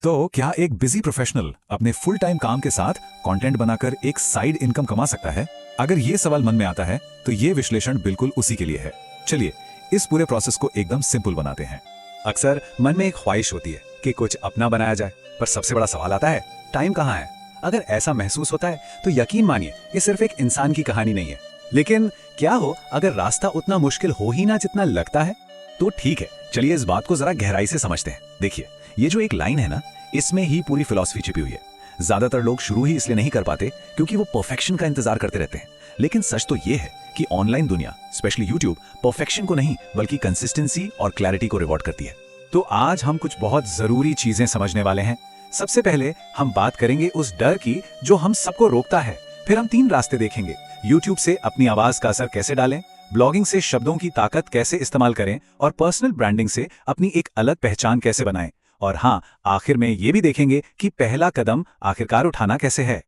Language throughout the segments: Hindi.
तो क्या एक बिजी प्रोफेशनल अपने फुल टाइम काम के साथ कंटेंट बनाकर एक साइड इनकम कमा सकता है? अगर ये सवाल मन में आता है तो ये विश्लेषण बिल्कुल उसी के लिए है। चलिए इस पूरे प्रोसेस को एकदम सिंपल बनाते हैं। अक्सर मन में एक ख्वाहिश होती है कि कुछ अपना बनाया जाए, पर सबसे बड़ा सवाल आता है, टाइम कहाँ है? अगर ऐसा महसूस होता है तो यकीन मानिए ये सिर्फ एक इंसान की कहानी नहीं है। लेकिन क्या हो अगर रास्ता उतना मुश्किल हो ही ना जितना लगता है? तो ठीक है, चलिए इस बात को जरा गहराई से समझते हैं। देखिए, ये जो एक लाइन है ना, इसमें ही पूरी फिलॉसफी छिपी हुई है। ज्यादातर लोग शुरू ही इसलिए नहीं कर पाते क्योंकि वो परफेक्शन का इंतजार करते रहते हैं। लेकिन सच तो ये है कि ऑनलाइन दुनिया, स्पेशली यूट्यूब, परफेक्शन को नहीं बल्कि कंसिस्टेंसी और क्लैरिटी को रिवॉर्ड करती है। तो आज हम कुछ बहुत जरूरी चीजें समझने वाले हैं। सबसे पहले हम बात करेंगे उस डर की जो हम सबको रोकता है। फिर हम 3 रास्ते देखेंगे। यूट्यूब से अपनी आवाज का असर कैसे डालें, ब्लॉगिंग से शब्दों की ताकत कैसे इस्तेमाल करें और पर्सनल ब्रांडिंग से अपनी एक अलग पहचान कैसे बनाएं। और हाँ, आखिर में ये भी देखेंगे कि पहला कदम आखिरकार उठाना कैसे है।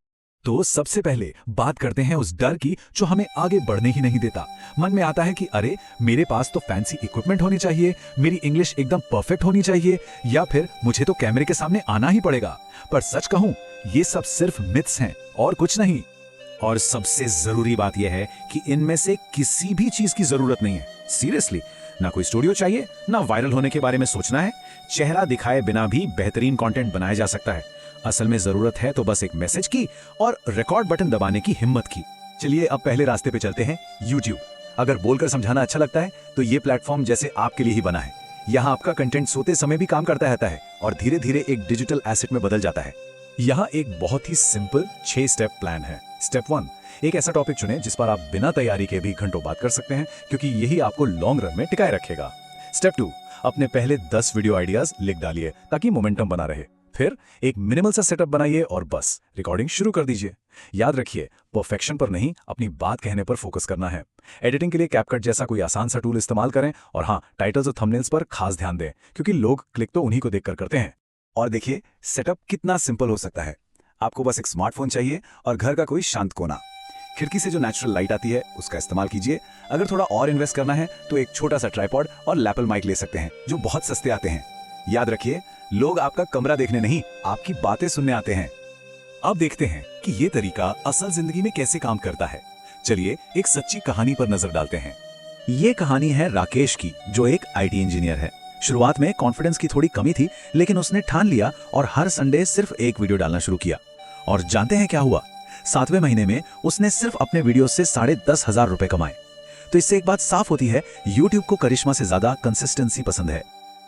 तो सबसे पहले बात करते हैं उस डर की जो हमें आगे बढ़ने ही नहीं देता। मन में आता है कि अरे मेरे पास तो फैंसी इक्विपमेंट होनी चाहिए, मेरी इंग्लिश एकदम परफेक्ट होनी चाहिए, या फिर मुझे तो कैमरे के सामने आना ही पड़ेगा। पर सच कहूं, ये सब सिर्फ मिथ्स हैं और कुछ नहीं। और सबसे जरूरी बात यह है कि इनमें से किसी भी चीज की जरूरत नहीं है। सीरियसली, ना कोई स्टूडियो चाहिए, ना वायरल होने के बारे में सोचना है। चेहरा दिखाए बिना भी बेहतरीन कंटेंट बनाया जा सकता है। असल में जरूरत है तो बस एक मैसेज की और रिकॉर्ड बटन दबाने की हिम्मत की। चलिए अब पहले रास्ते पे चलते हैं, यूट्यूब। अगर बोलकर समझाना अच्छा लगता है तो ये प्लेटफॉर्म जैसे आपके लिए ही बना है। यहाँ आपका कंटेंट सोते समय भी काम करता रहता है और धीरे धीरे एक डिजिटल एसेट में बदल जाता है। यहाँ एक बहुत ही सिंपल 6 स्टेप प्लान है। स्टेप 1, एक ऐसा टॉपिक चुनें जिस पर आप बिना तैयारी के भी घंटों बात कर सकते हैं, क्योंकि यही आपको लॉन्ग रन में टिकाए रखेगा। स्टेप 2, अपने पहले 10 वीडियो आइडियाज लिख डालिए ताकि मोमेंटम बना रहे। फिर एक मिनिमल सा सेटअप बनाइए और बस रिकॉर्डिंग शुरू कर दीजिए। याद रखिए, परफेक्शन पर नहीं, अपनी बात कहने पर फोकस करना है। एडिटिंग के लिए कैपकट जैसा कोई आसान सा टूल इस्तेमाल करें और हाँ, टाइटल्स और थंबनेल्स पर खास ध्यान दें, क्योंकि लोग क्लिक तो उन्हीं को देखकर करते हैं। और देखिए, सेटअप कितना सिंपल हो सकता है। आपको बस एक स्मार्टफोन चाहिए और घर का कोई शांत कोना। खिड़की से जो नेचुरल लाइट आती है उसका इस्तेमाल कीजिए। अगर थोड़ा और इन्वेस्ट करना है तो एक छोटा सा ट्राइपॉड और लैपल माइक ले सकते हैं, जो बहुत सस्ते आते हैं। याद रखिए, लोग आपका कमरा देखने नहीं, आपकी बातें सुनने आते हैं। अब देखते हैं कि ये तरीका असल जिंदगी में कैसे काम करता है। चलिए एक सच्ची कहानी पर नजर डालते हैं। ये कहानी है राकेश की, जो एक आईटी इंजीनियर है। शुरुआत में कॉन्फिडेंस की थोड़ी कमी थी, लेकिन उसने ठान लिया और हर संडे सिर्फ एक वीडियो डालना शुरू किया। और जानते हैं क्या हुआ? 7वें महीने में उसने सिर्फ अपने वीडियो से 10,500 रुपए कमाए। तो इससे एक बात साफ होती है, यूट्यूब को करिश्मा से ज्यादा कंसिस्टेंसी पसंद है।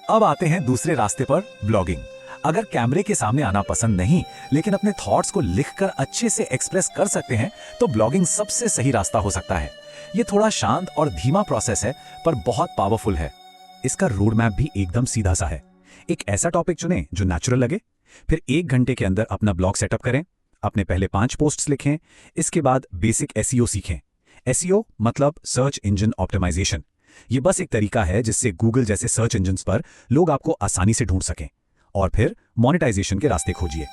अब आते हैं दूसरे रास्ते पर, ब्लॉगिंग। अगर कैमरे के सामने आना पसंद नहीं, लेकिन अपने थॉट्स को लिखकर अच्छे से एक्सप्रेस कर सकते हैं, तो ब्लॉगिंग सबसे सही रास्ता हो सकता है। ये थोड़ा शांत और धीमा प्रोसेस है, पर बहुत पावरफुल है। इसका रोड मैप भी एकदम सीधा सा है। एक ऐसा टॉपिक चुनें जो नेचुरल लगे, फिर 1 घंटे के अंदर अपना ब्लॉग सेटअप करें, अपने पहले 5 पोस्ट्स लिखें। इसके बाद बेसिक एसईओ सीखें। एसईओ मतलब सर्च इंजन ऑप्टिमाइजेशन। ये बस एक तरीका है जिससे गूगल जैसे सर्च इंजन्स पर लोग आपको आसानी से ढूंढ सकें। और फिर मोनेटाइजेशन के रास्ते खोजिए।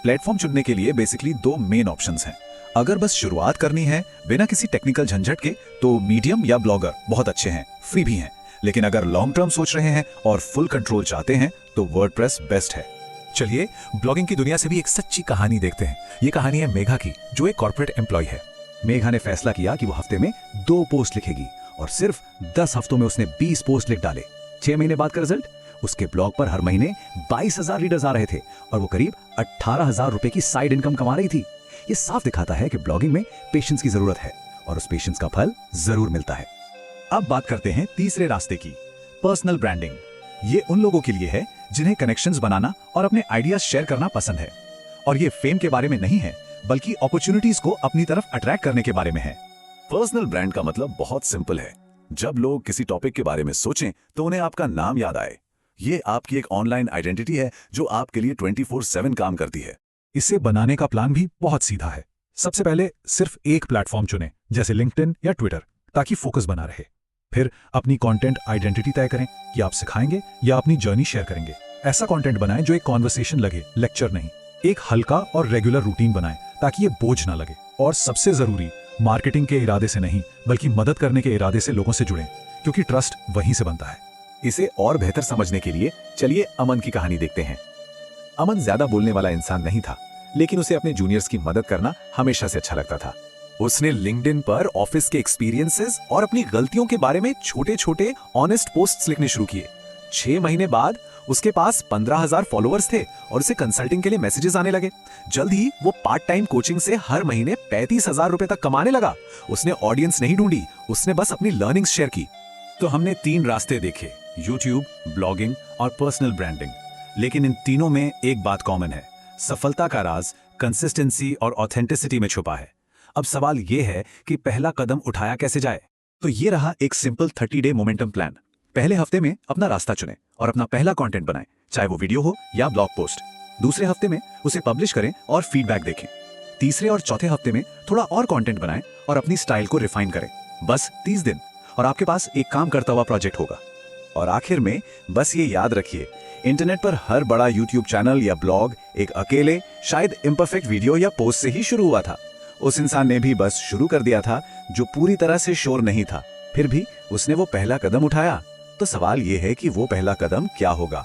प्लेटफॉर्म चुनने के लिए बेसिकली 2 मेन ऑप्शंस हैं। अगर बस शुरुआत करनी है बिना किसी टेक्निकल झंझट के, तो मीडियम या ब्लॉगर बहुत अच्छे हैं, फ्री भी हैं। लेकिन अगर लॉन्ग टर्म सोच रहे हैं और फुल कंट्रोल चाहते हैं तो वर्डप्रेस बेस्ट है। चलिए ब्लॉगिंग की दुनिया से भी एक सच्ची कहानी देखते हैं। ये कहानी है मेघा की, जो एक कॉर्पोरेट एम्प्लॉय है। मेघा ने फैसला किया कि वो हफ्ते में 2 पोस्ट लिखेगी और सिर्फ 10 हफ्तों में उसने 20 पोस्ट लिख डाले। 6 महीने बाद का रिजल्ट, उसके ब्लॉग पर हर महीने 22,000 रीडर्स आ रहे थे और वो करीब 18,000 रुपए की साइड इनकम कमा रही थी। ये साफ दिखाता है कि ब्लॉगिंग में पेशेंस की जरूरत है और उस पेशेंस का फल जरूर मिलता है। अब बात करते हैं तीसरे रास्ते की, पर्सनल ब्रांडिंग। ये उन लोगों के लिए है जिन्हें कनेक्शंस बनाना और अपने आइडियाज शेयर करना पसंद है। और ये फेम के बारे में नहीं है, बल्कि अपॉर्चुनिटीज को अपनी तरफ अट्रैक्ट करने के बारे में है। पर्सनल ब्रांड का मतलब बहुत सिंपल है। जब लोग किसी टॉपिक के बारे में सोचें तो उन्हें आपका नाम याद आए। ये आपकी एक ऑनलाइन आइडेंटिटी है जो आपके लिए 24/7 काम करती है। इसे बनाने का प्लान भी बहुत सीधा है। सबसे पहले सिर्फ एक प्लेटफॉर्म चुनें, जैसे लिंक्डइन या ट्विटर, ताकि फोकस बना रहे। फिर अपनी कंटेंट आइडेंटिटी तय करें कि आप सिखाएंगे या अपनी जर्नी शेयर करेंगे। ऐसा कंटेंट बनाएं जो एक कॉन्वर्सेशन लगे, लेक्चर नहीं। एक हल्का और रेगुलर रूटीन बनाएं ताकि ये बोझ ना लगे। और सबसे जरूरी, मार्केटिंग के इरादे से नहीं बल्कि मदद करने के इरादे से लोगों से जुड़ें, क्योंकि ट्रस्ट वहीं से बनता है। इसे और बेहतर समझने के लिए चलिए अमन की कहानी देखते हैं। अमन ज्यादा बोलने वाला इंसान नहीं था, लेकिन उसे अपने जूनियर्स की मदद करना हमेशा से अच्छा लगता था। उसने लिंक्डइन पर ऑफिस के एक्सपीरियंसेस और अपनी गलतियों के बारे में छोटे छोटे ऑनेस्ट पोस्ट्स लिखने शुरू किए। 6 महीने बाद उसके पास 15,000 फॉलोअर्स थे और उसे कंसल्टिंग के लिए मैसेजेस आने लगे। जल्द ही वो पार्ट टाइम कोचिंग से हर महीने 35,000 रुपए तक कमाने लगा। उसने ऑडियंस नहीं ढूंढी, उसने बस अपनी लर्निंग्स शेयर की। तो हमने 3 रास्ते देखे, यूट्यूब, ब्लॉगिंग और पर्सनल ब्रांडिंग। लेकिन इन तीनों में एक बात कॉमन है, सफलता का राज कंसिस्टेंसी और ऑथेंटिसिटी में छुपा है। अब सवाल ये है कि पहला कदम उठाया कैसे जाए। तो ये रहा एक सिंपल 30 डे मोमेंटम प्लान। पहले हफ्ते में अपना रास्ता चुनें और अपना पहला कंटेंट बनाएं, चाहे वो वीडियो हो या ब्लॉग पोस्ट। दूसरे हफ्ते में उसे पब्लिश करें और फीडबैक देखें। तीसरे और चौथे हफ्ते में थोड़ा और कंटेंट बनाएं और अपनी स्टाइल को रिफाइन करें। बस 30 दिन और आपके पास एक काम करता हुआ प्रोजेक्ट होगा। और आखिर में बस ये याद रखिए, इंटरनेट पर हर बड़ा यूट्यूब चैनल या ब्लॉग एक अकेले, शायद इम्परफेक्ट वीडियो या पोस्ट से ही शुरू हुआ था। उस इंसान ने भी बस शुरू कर दिया था, जो पूरी तरह से श्योर नहीं था, फिर भी उसने वो पहला कदम उठाया। तो सवाल ये है कि वो पहला कदम क्या होगा।